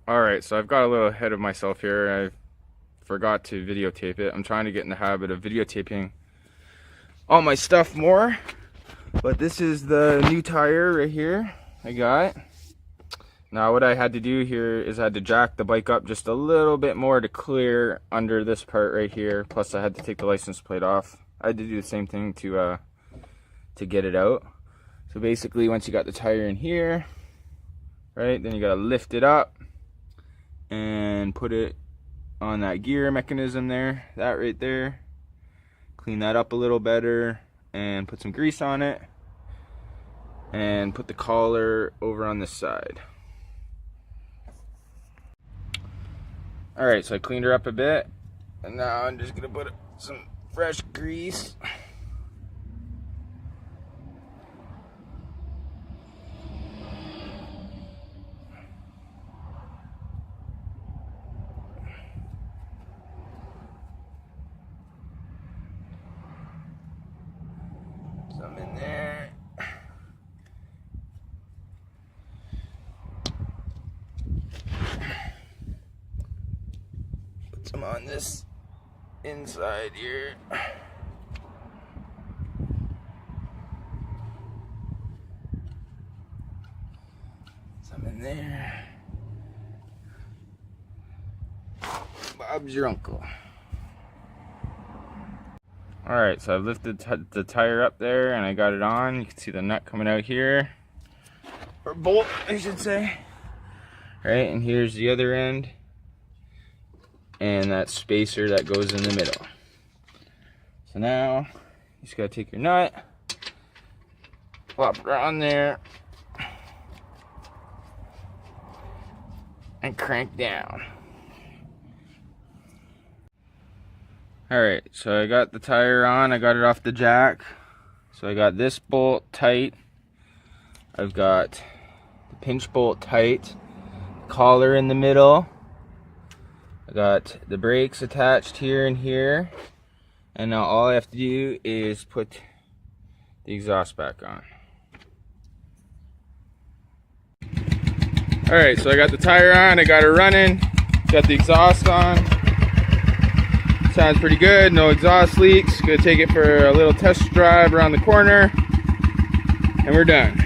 Alright, so I've got a little ahead of myself here. I forgot to videotape it. I'm trying to get in the habit of videotaping all my stuff more. But this is the new tire right here I got. Now what I had to do here is I had to jack the bike up just a little bit more to clear under this part right here. Plus I had to take the license plate off. I had to do the same thing to get it out. So basically once you got the tire in here, right, then you gotta lift it up and put it on that gear mechanism there, that right there. Clean that up a little better and put some grease on it and put the collar over on this side. Alright, so I cleaned her up a bit and now I'm just gonna put some fresh grease. Some in there. Put some on this inside here. Some in there. Bob's your uncle. Alright, so I've lifted the tire up there and I got it on. You can see the nut coming out here. Or bolt, I should say. Right, and here's the other end. And that spacer that goes in the middle. So now, you just gotta take your nut, plop it on there, and crank down. Alright, so I got the tire on, I got it off the jack. So I got this bolt tight. I've got the pinch bolt tight, collar in the middle. I got the brakes attached here and here. And now all I have to do is put the exhaust back on. Alright, so I got the tire on, I got it running, got the exhaust on. Sounds pretty good, no exhaust leaks. Gonna take it for a little test drive around the corner, and we're done.